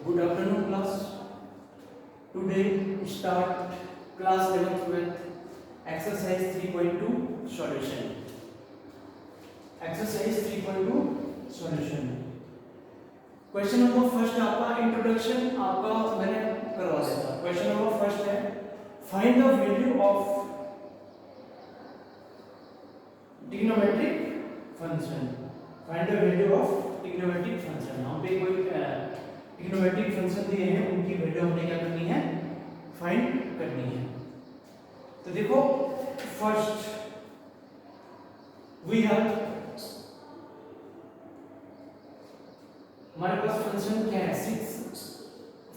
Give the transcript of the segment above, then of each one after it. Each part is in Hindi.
Good afternoon, class. Today we start class 11th with exercise 3.2 solution. Exercise 3.2 solution. Question number first आपका इंट्रोडक्शन आपका मैंने करवा दिया था. क्वेश्चन नंबर फर्स्ट है find the value of trigonometric function. Find the value of trigonometric function. हम पे कोई ट्रिग्नोमेट्रिक फंक्शन दिए हैं, उनकी वैल्यू हमने क्या करनी है, फाइंड करनी है. तो देखो फर्स्ट वी हैव हमारे पास फंक्शन क्या है, 6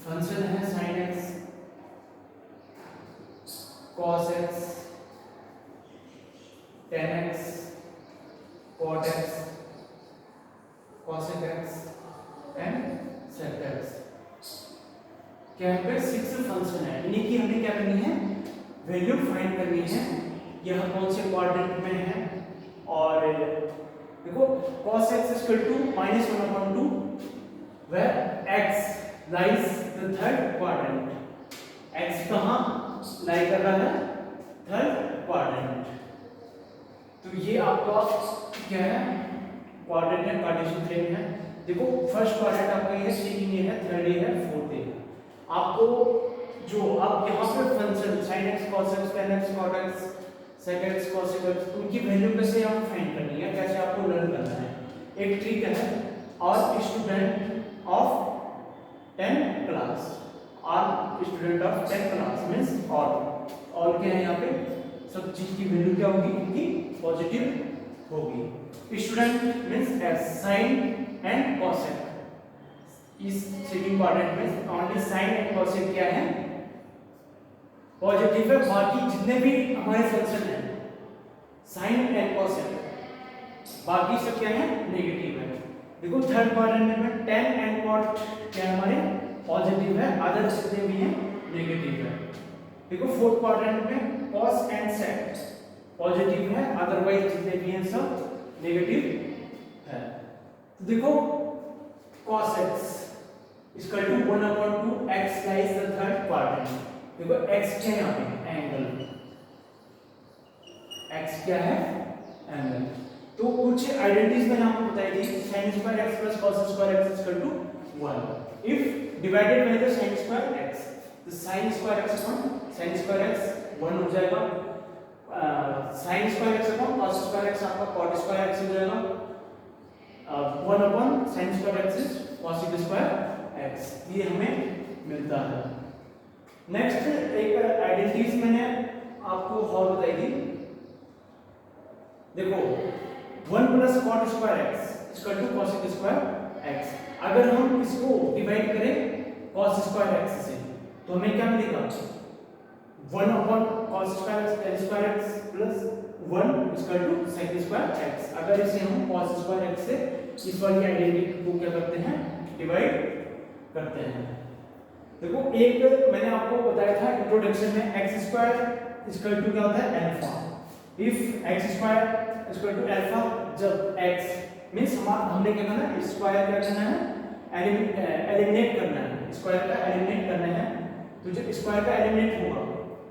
फंक्शन है sin x cos x tan x cot x cosec x and sec x. क्या है पे 6 फंक्शन है, इन्हीं की हमें क्या करनी है, वैल्यू फाइंड करनी है. यह कौन से क्वाड्रेंट में है, और देखो cos x -1/2 where x lies the third quadrant. x कहाँ लाई कर रहा है, थर्ड क्वाड्रेंट. तो ये आपका क्या है, क्वाड्रेंट है, कार्टेशियन प्लेन है. देखो फर्स्ट क्वाड्रेंट आपका ये है, सेकंड ये है, थर्ड ये है, फोर्थ ये. आपको जो अब यहाँ पे function sin x cos x tan x cot x sec x cosec x, उनकी वैल्यू कैसे हम फाइंड करनी है, कैसे आपको लर्न करना है. एक ट्रिक है, और स्टूडेंट ऑफ 10th क्लास, और student of 10th class means और क्या है यहाँ पे, सब चीज की वैल्यू क्या होगी, इनकी पॉजिटिव होगी. Student means as sine and cosec. इस सेकंड क्वाड्रेंट में ओनली साइन एंड कॉसेक क्या है, पॉजिटिव है. बाकी जितने भी हमारे फंक्शन है साइन एंड कॉसेक, बाकी सब क्या है, नेगेटिव है. देखो थर्ड क्वाड्रेंट में tan एंड cot क्या हमारे पॉजिटिव है, अदर जितने भी हैं नेगेटिव है. देखो फोर्थ क्वाड्रेंट में cos एंड sec पॉजिटिव है, अदरवाइज जितने भी हैं सब नेगेटिव है. तो देखो cos x = 1/2 x lies the third quadrant. देखो x क्या है यहाँ पे, एंगल. x क्या है, एंगल. तो कुछ आइडेंटिटीज मैंने आपको बताई थी, sin square x plus cos square x = 1 if divided by the sin square x. तो sin square x upon sin square x 1 हो जाएगा, sin square x upon cos square x आपका cot square x हो जाएगा, 1 upon sin square x is cosec square x. ये हमें मिलता है. नेक्स्ट एक आइडेंटिटीज मैंने आपको और बताई थी. देखो 1 plus cot square x = cosec square x. अगर हम इसको डिवाइड करें cos square x से, तो हमें क्या मिलेगा, 1 upon cos square x tan square x plus 1 = sec square x. अगर इसे हम cos square x से इस वाली आइडेंटिटी को क्या करते हैं, डिवाइड करते हैं. देखो एक मैंने आपको बताया था इंट्रोडक्शन में, x स्क्वायर = क्या होता है, alpha. If x square = alpha, जब x मींस हमने क्या करना है, स्क्वायर क्या करना है, एलिमिनेट करना है, स्क्वायर का एलिमिनेट करना है. तो जब स्क्वायर का एलिमिनेट होगा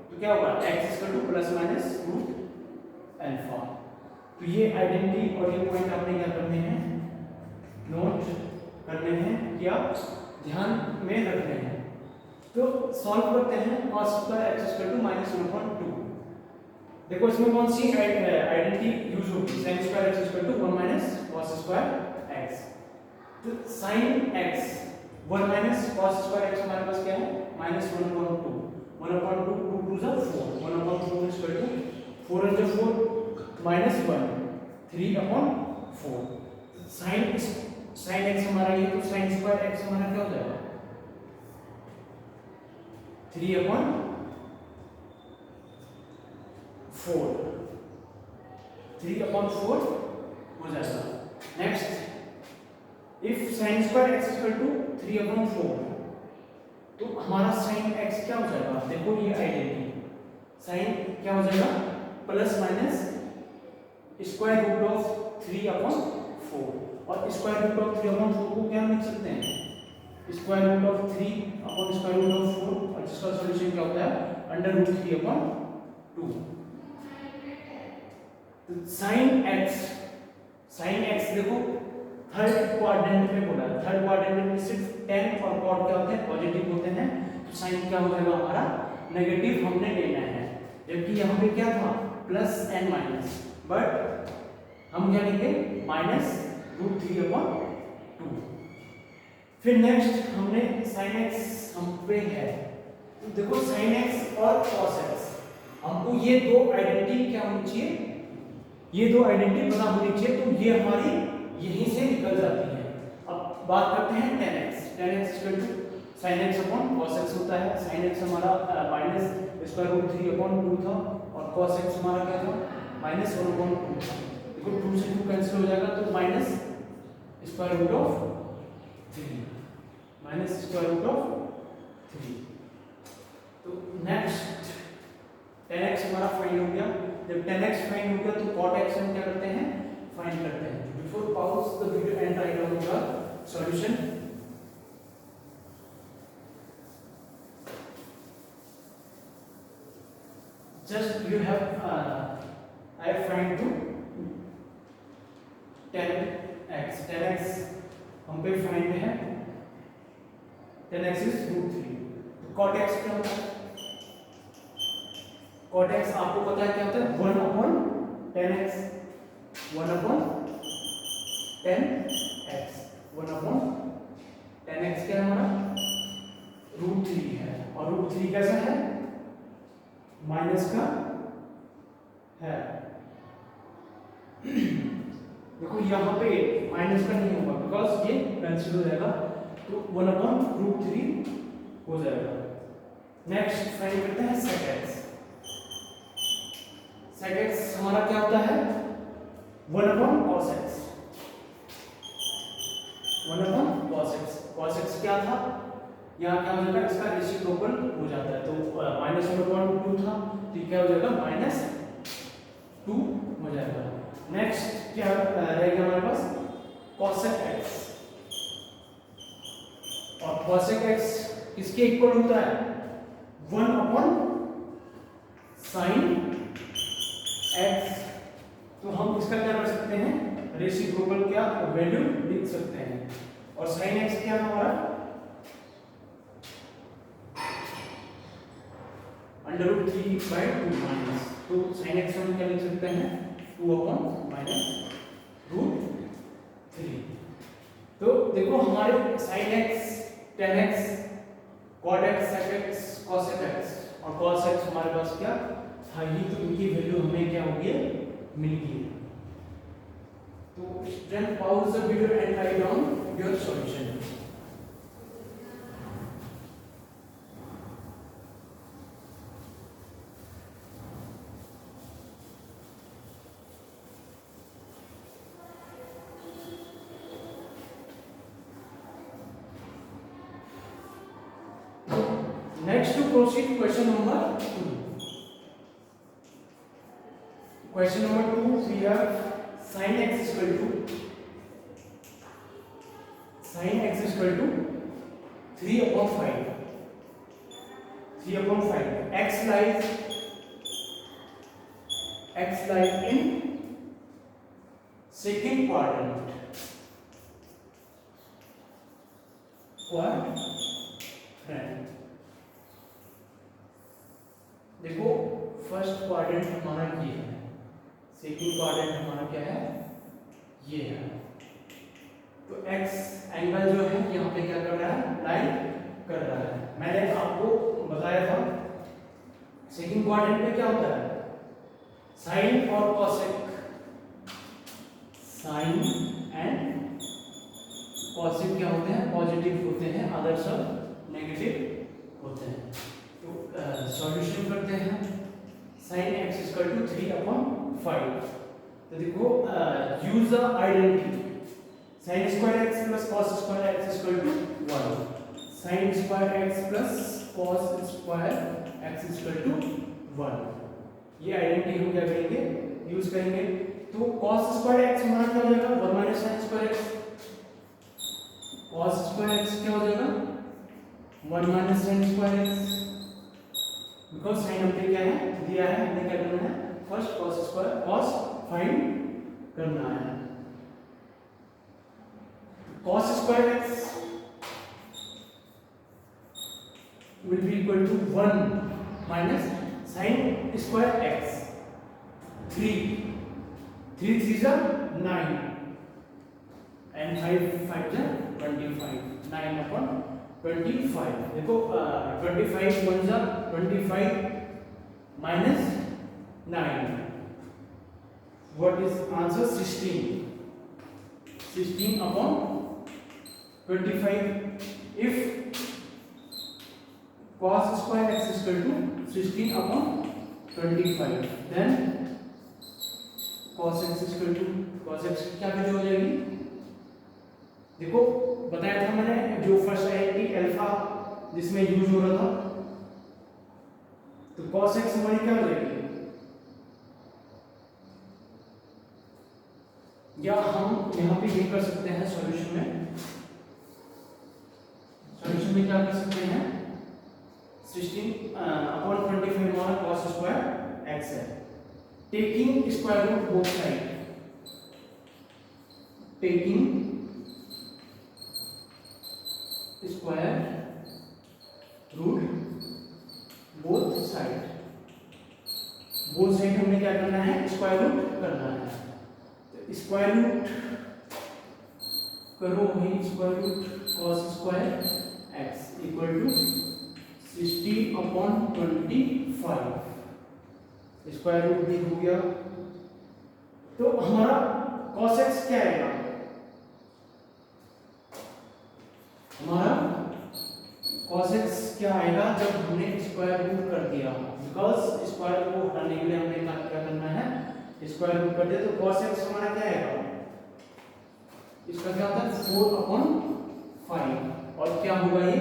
तो क्या होगा, x = ±√ अल्फा. तो ये आइडेंटिटी और ये पॉइंट आपने क्या करने हैं, नोट करने हैं, क्या ध्यान में रखने हैं. तो सॉल्व करते हैं. cos square x = -1/2. देखो इसमें कौन सी आइडेंटिटी यूज होगी, sin square x = 1 - cos square x. तो sin x 1 - cos square x हमारे पास क्या है, -1/2. 1/2 2 2 4 1/4 = 4 × 4 -1 3/4. sin x हमारा ये, तो sin square x हमारा क्या हो जाएगा, 3/4 3/4 हो जाएगा. Next if sin square x = 3/4, तो हमारा sin x क्या हो जाएगा, देखो ये आइडेंटिटी sin क्या हो जाएगा, plus minus square root of 3/4 और स्क्वायर रूट ऑफ 3/4 को क्या लिख सकते हैं square root of 3 upon square root of 4 और जिसका सॉल्यूशन क्या होता है अंडर रूट 3/2। तो sin x देखो थर्ड क्वाड्रेंट में बोला है, थर्ड क्वाड्रेंट में सिर्फ tan और cot क्या होते हैं पॉजिटिव होते हैं, तो sin क्या हो जाएगा हमारा नेगेटिव हमने लेना है, जबकि यहाँ पे क्या था प्लस एंड माइनस, बट हम क्या लेंगे माइनस रूट 3/2। फिर नेक्स्ट हमने sin x हम पे है, तो देखो sin x और cos x हमको ये दो आइडेंटिटी क्या होनी चाहिए, ये दो आइडेंटिटी बना होनी चाहिए, तो ये हमारी यहीं से निकल जाती है। अब बात करते हैं tan x, tan x sin x upon cos x होता है, sin x हमारा माइनस स्क्वायर रूट 3/2 था और cos x हमारा क्या था माइनस 1/2 था। देखो 2 से 2 कैंसिल हो जाएगा तो minus square root of 3, minus square root of 3। तो नेक्स्ट tan x हमारा फाइंड हो गया, जब tan x फाइंड हो गया तो cot x हम क्या करते हैं फाइंड करते हैं। Before pause the video and write down the solution. Just you have I find to tan x हम पे फाइंड है, tan x इज रूट 3, तो cot x क्या होता है, cot x आपको पता है क्या होता है 1/tan x, 1/tan x, 1/tan x क्या है हमारा रूट 3 है, और रूट 3 कैसा है माइनस का है। देखो यहाँ पे माइनस का नहीं होगा बिकॉज ये कैंसिल हो जाएगा, तो 1/√3 हो जाएगा। नेक्स्ट फाइंड करते हैं sec x। sec x हमारा क्या होता है 1/cos x, 1/cos x, cos x क्या था यहाँ क्या हो जाएगा इसका रेसिप्रोकल हो जाता है, तो माइनस 1/2 था तो क्या हो जाएगा -2 हो जाएगा। नेक्स्ट क्या रहेगा हमारे पास cosec x, और cosec x किसके इक्वल होता है 1/sin x, तो हम इसका क्या कर सकते हैं रेसिप्रोकल क्या वैल्यू लिख सकते हैं, और sin x क्या हमारा √3/2 माइनस, तो sin x हम क्या लिख सकते हैं 2/-√3। तो देखो हमारे sin x, tan x, cot x, sec x, cosec x और cos x हमारे पास क्या था ही, तो इनकी वैल्यू हमें क्या होगी मिल गई। तो student pause the video and write down your solution. Next to proceed question number 2. Question number 2 we have sin x is equal to 3/5. 3/5 x lies in second quadrant. देखो फर्स्ट क्वाड्रेंट हमारा ये है, सेकंड क्वाड्रेंट हमारा क्या है ये है, तो x एंगल जो है यहाँ पे क्या कर रहा है लाइन कर रहा है। मैंने आपको बताया था सेकंड क्वाड्रेंट में क्या होता है साइन और कॉसेक, साइन एंड कॉसेक क्या होते हैं पॉजिटिव होते हैं, अदर सब नेगेटिव होते हैं। तो सॉल्यूशन करते हैं sin x = 3/5। तो देखो use the identity sin square x plus cos square x = 1, sin square x plus cos square x = 1। ये आइडेंटिटी हम क्या करेंगे यूज करेंगे। तो cos स्क्वायर x हमारा क्या हो जाएगा 1 minus sin square x। cos square x क्या हो जाएगा 1 minus sin square x, because sin हमने क्या है दिया है, हमने क्या करना है first cos square cos find करना है। cos square x will be equal to 1 minus sin square x। 3 3 are 9 and 5 are 25, 9 upon 25। देखो 25 1 are 25 minus 9, what is answer 16 upon 25। if cos square x is equal to 16 upon 25, then cos x is equal to cos x क्या वैल्यू हो जाएगी, देखो बताया था मैंने जो फर्स्ट आईटी अल्फा जिसमें यूज हो रहा था, तो cos x हमारी क्या हो जाएगी, या हम यहाँ पे ये कर सकते हैं सॉल्यूशन में क्या कर सकते हैं 16 अपॉन 25 हमारा cos स्क्वायर x है। Taking square root both side, taking square root both side, both side हमने क्या करना है स्क्वायर रूट करना है। तो स्क्वायर रूट करो वही square root cos square x equal to 60 upon 25, square root भी हो गया। तो हमारा cos x क्या आएगा, हमारा cos x क्या आएगा जब हमने स्क्वायर रूट कर दिया, बिकॉज स्क्वायर को हटाने के लिए हमने क्या करना है स्क्वायर रूट कर दिया। तो cos x हमारा क्या आएगा, इसका क्या होता है 4 अपॉन 5, और क्या होगा ये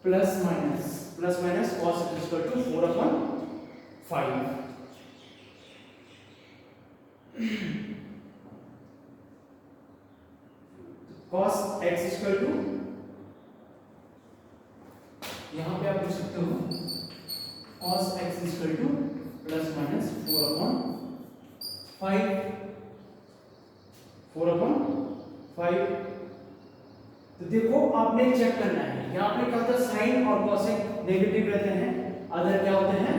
plus minus cos x equal to 4 upon 5। cos x equal to यहां पे आप लिख सकते हो cos x equal to plus minus 4 upon 5। तो देखो आपने चेक करना है, यहाँ पे क्या होता है साइन और कोसेक नेगेटिव रहते हैं, अदर क्या होते हैं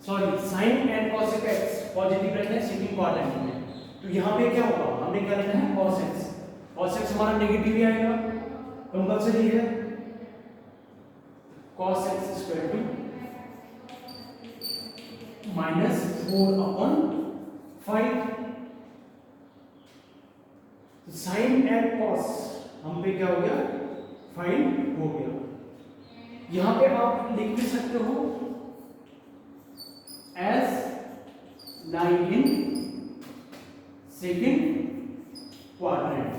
sorry sine and cosec x positive रहते हैं सेकंड क्वाड्रेंट में। तो यहाँ पे क्या होगा, हमने क्या लेना है cos x हमारा नेगेटिव ही आएगा, कंपल्सरी है। cos x equal to minus 4 upon 5। Sine and cos हम पे क्या हो गया फाइंड हो गया। यहां पे आप लिख भी सकते हो as line in second quadrant,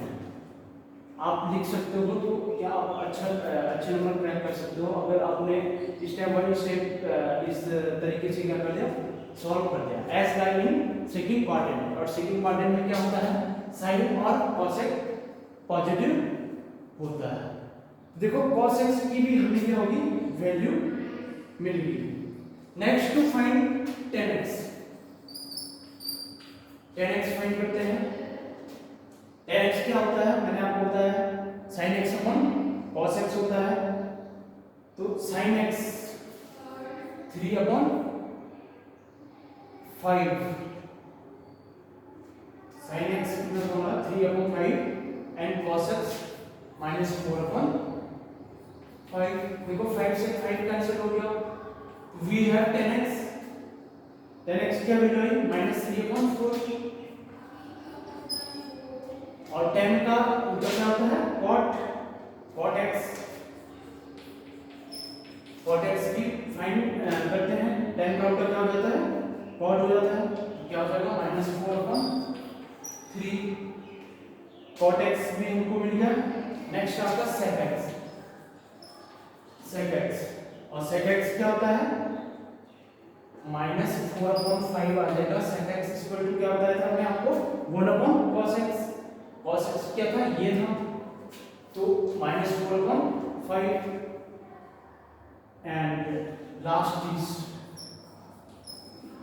आप लिख सकते हो। तो क्या आप अच्छे नंबर क्रैक कर सकते हो अगर आपने स्टेप बाय स्टेप इस तरीके से क्या कर दिया सॉल्व कर दिया। As line in second quadrant, और सेकंड क्वाड्रेंट में क्या होता है साइन और कोसेक पॉजिटिव होता है। देखो cos x की भी हमें क्या होगी वैल्यू मिल गई। Next to find tan x find करते हैं। tan x क्या होता है मैंने आपको बताया sin x upon cos x होता है। तो sin x 3 upon 5, sin x कितना होगा 3 upon 5 and cos x minus 4 upon 5। देखो 5 से 5 कैंसिल हो गया, वी हैव tan x क्या वैल्यू है माइनस 3 अपॉन 4, और tan का उल्टा क्या होता है cot x की फाइंड करते हैं। tan का उल्टा क्या हो जाता है cot हो जाता है, क्या हो जाएगा माइनस 4 अपॉन 3। cot x भी हमको मिल गया। नेक्स्ट आपका sec x, और sec x क्या होता है -4/5 आ जाएगा। sec x इक्वल टू क्या बताया था हमने आपको 1/cos x। cos x क्या था, ये था, तो -4/5 and last is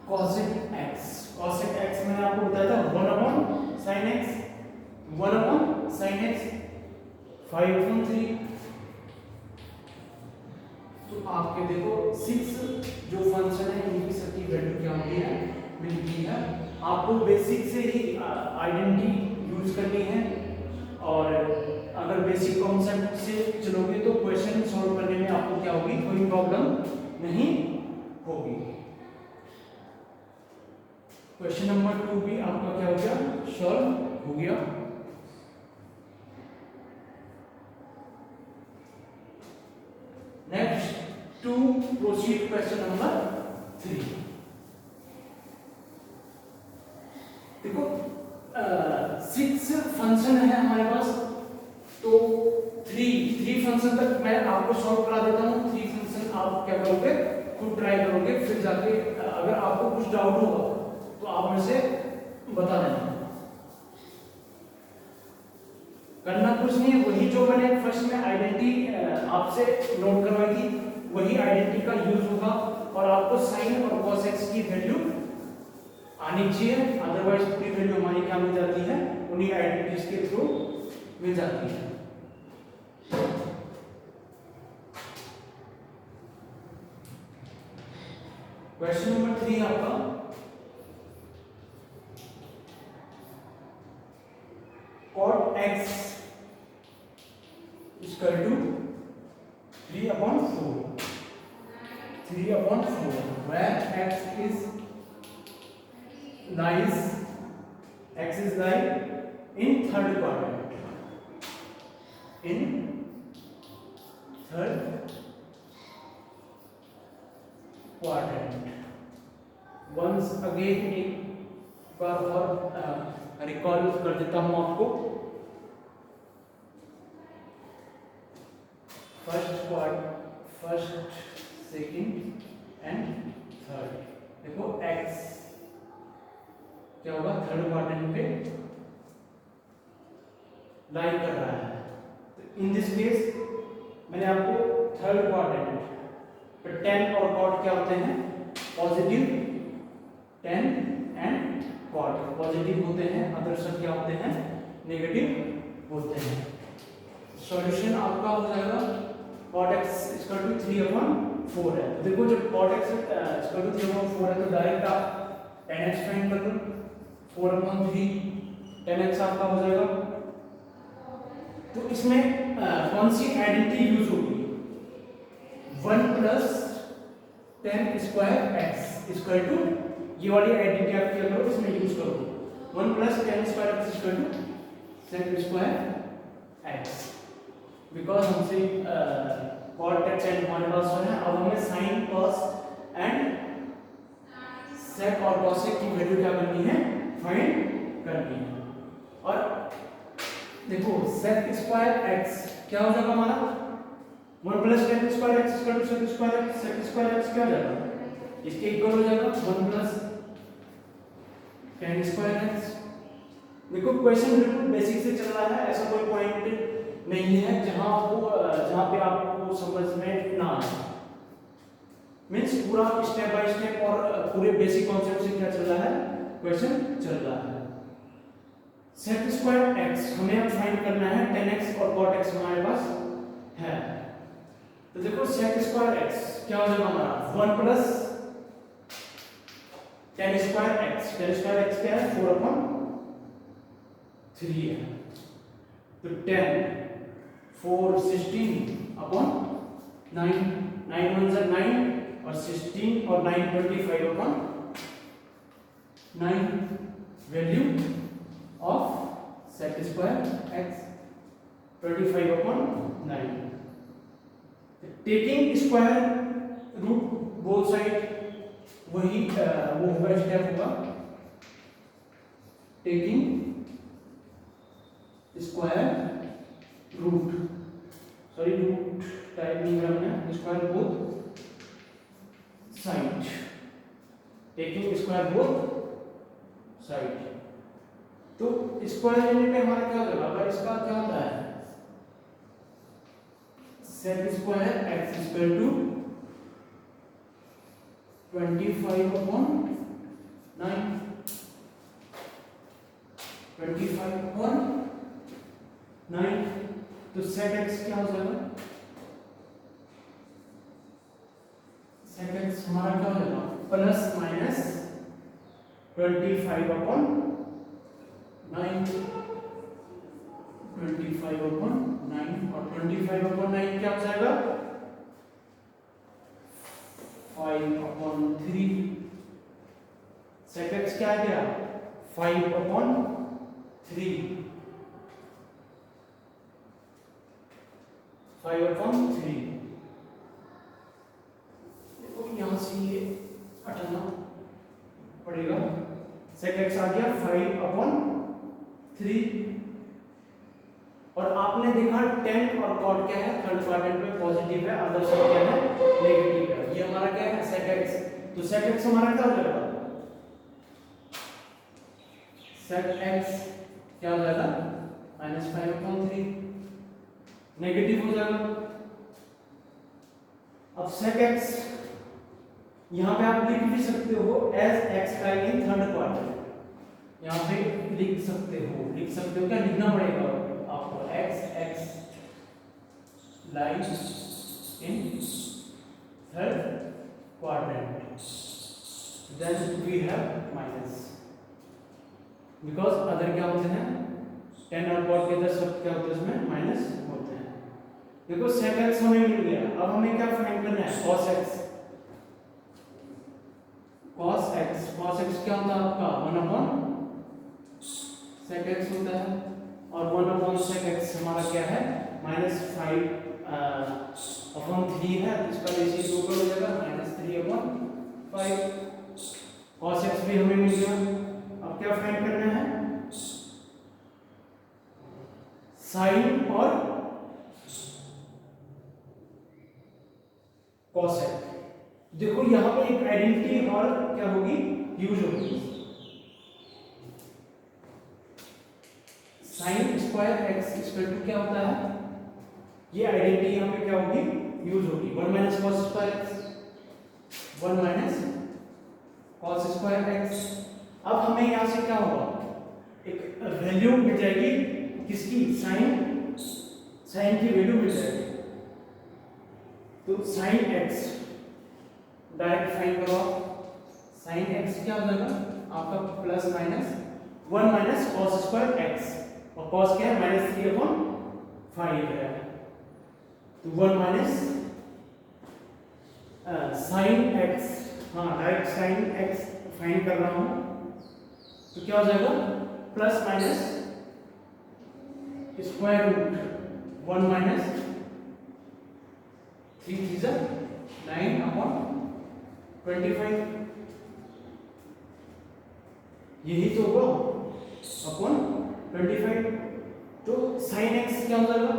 cosec x। cosec x मैंने आपको बताया था 1/sin x, 1/sin x 5/3। तो आपके देखो 6 जो फंक्शन है इनकी सबकी वैल्यू क्या होती है, मिलती है। आपको बेसिक से ही आइडेंटिटी यूज करनी है, और अगर बेसिक कॉन्सेप्ट से चलोगे तो क्वेश्चन सॉल्व करने में आपको क्या होगी, कोई प्रॉब्लम नहीं होगी। क्वेश्चन नंबर 2 भी आपका क्या हो गया, सॉल्व हो गया। Next to proceed question number 3। देखो 6 फंक्शन है हमारे पास, तो 3 फंक्शन तक मैं आपको सॉल्व करा देता हूँ। 3 फंक्शन आप क्या करोगे, खुद ट्राई करोगे, फिर जाके अगर आपको कुछ डाउट होगा तो आप मुझे से बता देना। करना कुछ नहीं है, वही जो मैंने फर्स्ट में आइडेंटिटी आपसे नोट करवाई थी, वही आइडेंटिटी का यूज होगा, और आपको साइन और cos x की वैल्यू आनी चाहिए, अदरवाइज पूरी वैल्यू हमारी क्या मिल जाती है, उन्हीं आइडेंटिटीज के थ्रू मिल जाती है। क्वेश्चन नंबर 3 आपका, cot x is equal to 3/4, 3/4, where x is lies in third quadrant, in third quadrant। once again एक बार और रिकॉल कर देता हूं आपको। First, second and third. देखो x क्या होगा, थर्ड क्वाड्रेंट पे लाई कर रहा है, तो इन दिस केस मैंने आपको थर्ड क्वाड्रेंट पे tan और cot क्या होते हैं, positive. tan and cot positive होते हैं, अदर सब क्या होते हैं, नेगेटिव होते हैं। सॉल्यूशन आपका हो जाएगा cot x इक्वल टू 3/4 है। तो देखो जब cot x इक्वल टू 3/4 है तो डायरेक्ट आप tan x फाइंड कर लो, 4/3 tan x आपका हो जाएगा। तो इसमें कौन सी आइडेंटिटी यूज होगी, 1 + tan square x equal to, ये वाली आइडेंटिटी आप क्या करो, इसमें यूज करो, 1 + tan square x equal to sec square x। Because हमसे cot x एंड हमारे पास है, अब हमें sin cos एंड sec और cosec की वैल्यू क्या करनी है, फाइंड करनी है। और देखो sec स्क्वायर x क्या हो जाएगा हमारा, 1 + tan square x equal to sec square x। sec square x क्या हो जाएगा, इसके इक्वल हो जाएगा 1 + tan स्क्वायर x। देखो क्वेश्चन बिल्कुल बेसिक से चल रहा है, ऐसा कोई पॉइंट नहीं है जहां पे आपको समझ में ना आए। मींस पूरा स्टेप बाय स्टेप और पूरे बेसिक कॉन्सेप्ट से क्या चल रहा है, क्वेश्चन चल रहा है। sec स्क्वायर x हमें अब फाइंड करना है, tan x और cot x हमारे पास है। तो देखो sec स्क्वायर x क्या हो जाएगा हमारा, 1 + tan square x। tan square x क्या है, 4/3 है। तो 10 4 16/9, 9 1 = 9 और 16 और 9 25/9 value of sec square x 25/9। Taking square root both side, वही वो होगा, स्टेप होगा, taking square root, sorry root type नहीं करना है, square both side. Square both side. तो स्क्वायर लेने पे हमारा क्या होगा, अगर इसका क्या होता है sec square x equal to 25/9, 25/9, तो sec x क्या हो जाएगा, sec x हमारा क्या हो जाएगा प्लस माइनस 25/9, 25/9 और 25/9 क्या हो जाएगा 5/3। sec x क्या आ गया 5/3, 5/3। देखो यहां से ये हटाना पड़ेगा, sec x आ गया 5/3। और आपने देखा tan और cot क्या है, थर्ड क्वाड्रेंट में पॉजिटिव है, अदर सब क्या है नेगेटिव है। ये हमारा क्या है sec x, तो sec x हमारा क्या हो जाएगा, sec x क्या हो जाएगा -5/3, नेगेटिव हो जाएगा। अब sec x यहां पे आप लिख भी सकते हो as x line in third quadrant, यहां पे लिख सकते हो क्या लिखना पड़ेगा आपको x line in third quadrant, then we have minus, because other क्या होते हैं tan और cot के इधर सब क्या होते हैं इसमें माइनस होते हैं। देखो sec x हमें मिल गया, अब हमें क्या फाइंड करना है cos x। cos x क्या होता है आपका 1/sec x होता है, और 1/sec x हमारा क्या है -5/3 है, इसका रेशियो 2 हो जाएगा -3/5। cos x भी हमें मिल गया। अब क्या फाइंड करना है sin और cos x। देखो यहां पे एक आइडेंटिटी और क्या होगी यूज होगी, sin square x equal to क्या होता है, ये आइडेंटिटी यहां पे क्या होगी यूज होगी 1 - cos square x, 1 - cos square x। अब हमें यहां से क्या होगा एक वैल्यू मिल जाएगी किसकी, sin की वैल्यू मिल जाएगी। तो sin x डायरेक्ट फाइंड करो, sin x क्या हो जाएगा आपका plus minus 1 - cos square x, और cos क्या है -3/5 है, तो 1 sin x, हाँ डायरेक्ट sin x फाइंड कर रहा हूं, तो क्या हो जाएगा प्लस माइनस स्क्वायर रूट 1 - 3 9/25, यही तो होगा अपॉन 25। तो sin x क्या हो जाएगा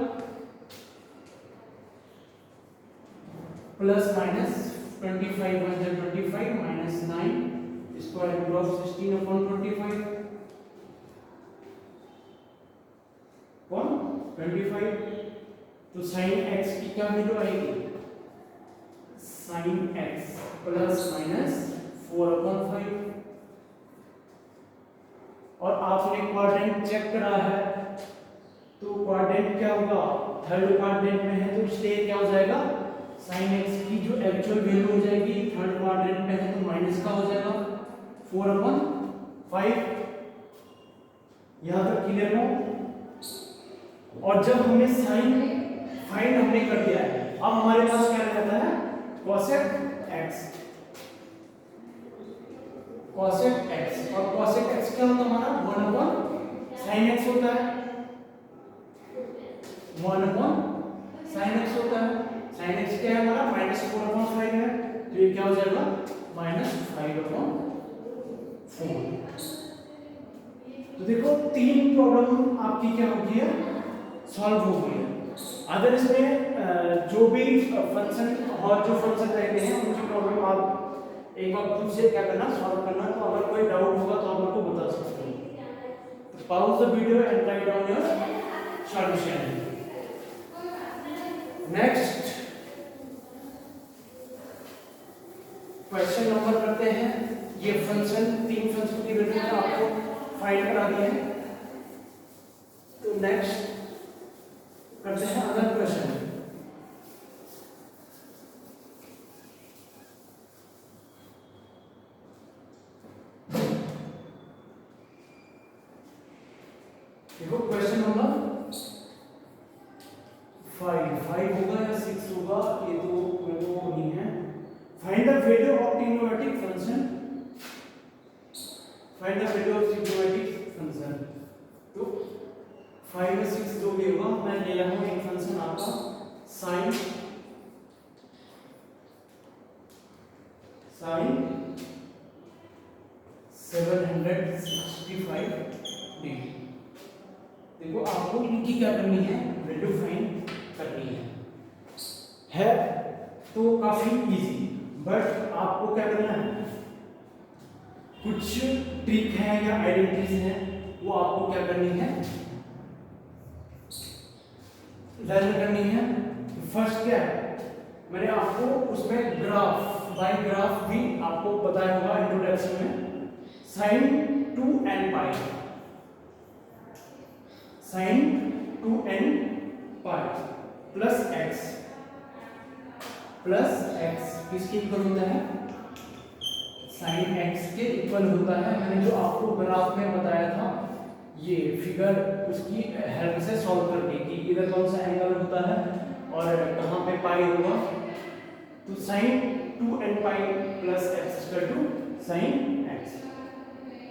plus minus 25 - 25 -9 square root of 16/25 upon 25। तो sin x की क्या वैल्यू आएगी, sin x प्लस माइनस 4/5। और आपने क्वाड्रेंट चेक करा है, तो क्वाड्रेंट क्या होगा थर्ड क्वाड्रेंट में है, तो इसलिए क्या हो जाएगा sin x की जो एक्चुअल वैल्यू हो जाएगी थर्ड क्वाड्रेंट में है, तो माइनस का हो जाएगा 4/5। यहां तक क्लियर हो। और जब हमने sin फाइंड हमने कर दिया है, अब हमारे पास क्या रहता है cosec x, और cosec x क्या होता है हमारा 1/sin x होता है, 1/sin x होता है। sin x क्या है हमारा -4/5 है, तो ये क्या हो जाएगा -5/4। तो देखो तीन प्रॉब्लम आपकी क्या हो गई है सॉल्व हो गई है। अगर इसमें जो भी फंक्शन और जो फंक्शन रहते हैं उनकी प्रॉब्लम आप एक बार खुद से क्या करना, सॉल्व करना। तो अगर कोई डाउट होगा तो आप मेरे को बता सकते हो। Pause the video and write down your solution. Next question number करते हैं। ये फंक्शन, 3 फंक्शन की वैल्यू मैंने आपको फाइंड करा दी है। तो नेक्स्ट करते हैं अगला क्वेश्चन। देखो क्वेश्चन नंबर 5 होगा या 6 होगा, ये तो मेरे को नहीं है। Find the value of trigonometric function. Find the value of trigonometric function. तो 5 और 6 जो भी होगा, मैं ले रहा हूं एक फंक्शन आपका sin 765 डिग्री। देखो आपको इनकी क्या करनी है, वैल्यू फाइंड करनी है तो काफी इजी। बट आपको क्या करना है, कुछ ट्रिक है या आइडेंटिटीज है, वो आपको क्या करनी है, लर्न करनी है। फर्स्ट क्या है, मैंने आपको उसमें ग्राफ बाय ग्राफ भी आपको बताया होगा इंट्रोडक्शन में। sin 2n पाई, sin 2n pi plus x किसके इक्वल होता है, sin x के इक्वल होता है। मैंने जो आपको ग्राफ में बताया था, ये फिगर उसकी हेल्प से सॉल्व करके कि इधर कौन सा एंगल होता है और कहाँ पे पाई होगा। तो sin 2n pi plus x equal to sin x।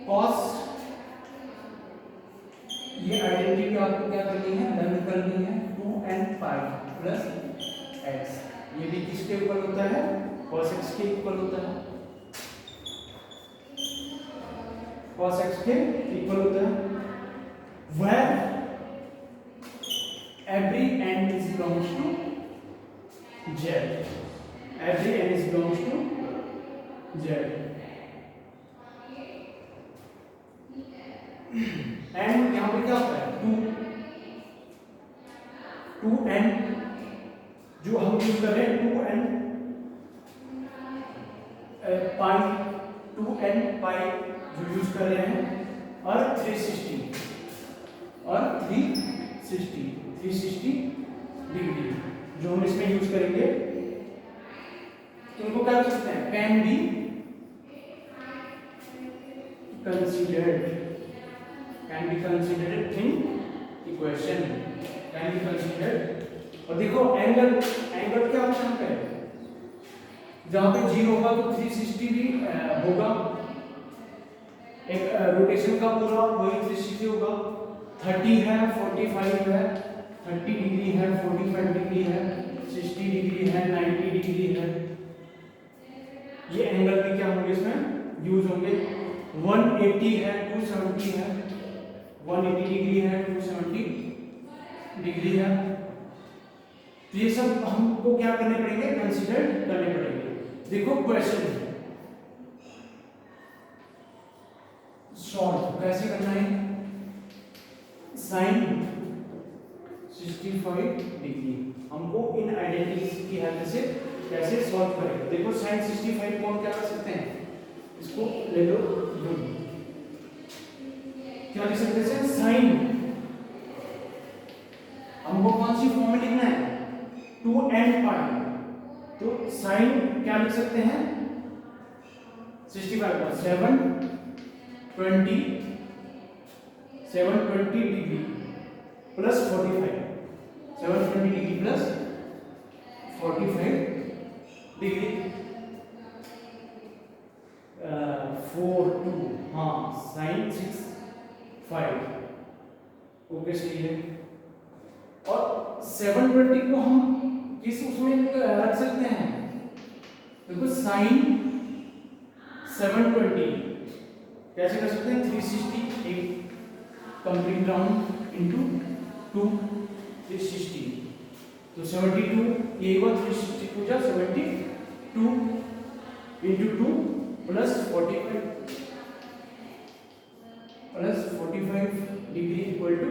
cos, ये आइडेंटिटी आपको क्या करनी है, लर्न करनी है। 2n पाई प्लस x, ये भी किसके इक्वल होता है, cos x के इक्वल होता है। cos x के इक्वल होता है। where every n is belongs to z, every n is belongs to z। And यहाँ पे क्या होता है, 2n जो हम यूज कर रहे हैं, 2n पाई जो यूज कर रहे हैं, और 360 डिग्री जो हम इसमें यूज करेंगे। इनको क्या कर सकते हैं, can be considered in equation, can be considered. और देखो एंगल क्या होता है, जहां पे 0 होगा तो 360 भी होगा। एक रोटेशन का पूरा वही 360 होगा। 30 है, 45 है, 30 डिग्री है, 45 डिग्री है, 60 डिग्री है, 90 डिग्री है। ये एंगल भी क्या होंगे इसमें यूज होंगे। 180 है, 270 है, 180 डिग्री है, 270 डिग्री है। तो ये सब हमको क्या करने पड़ेंगे, कंसीडर करने पड़ेंगे। देखो क्वेश्चन सॉल्व कैसे करना है, sin 65 डिग्री हमको इन आइडेंटिटीज की हेल्प से कैसे सॉल्व करेंगे। देखो sin 65 को हम क्या कर सकते हैं, इसको ले लो, क्या लिख सकते हैं, sin, हमको कौन सी फॉर्म में लिखना है, 2n पाई। तो sin क्या लिख सकते हैं, 65 का 720 degree plus 45, 720 degree plus 45 degree 42, हाँ sin 65, ओके सही है। और 720 को हम किस उसमें रख सकते हैं, देखो sin 720 कैसे कर सकते हैं, 360 एक कंप्लीट राउंड इनटू 2, 360 तो 72, ये हुआ 362 जा 72 into 2 plus 45 degree equal to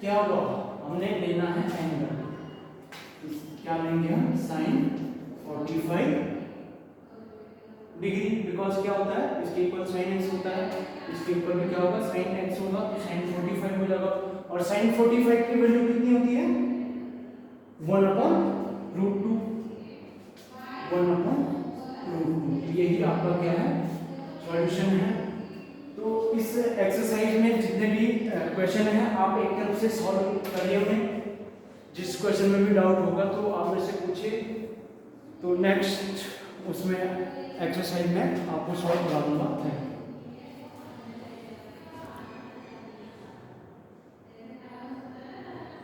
क्या हुआ, हमने लेना है एंगल, क्या लेंगे हम, साइन 45 डिग्री, बिकॉज क्या होता है, इसके इक्वल साइन एक्स होता है, इसके इक्वल में क्या होगा, साइन एक्स होगा, तो साइन 45 हो जाएगा। और साइन 45 की वैल्यू कितनी होती है, 1/√2, 1/√2। यही आपका क्या है, सॉल्यूशन है। तो इस एक्सरसाइज में जितने भी क्वेश्चन हैं आप एक तरफ से सॉल्व करिए उन्हें, जिस क्वेश्चन में भी डाउट होगा तो आप मेरे से पूछिए, तो नेक्स्ट उसमें एक्सरसाइज में आपको सॉल्व करा दूंगा।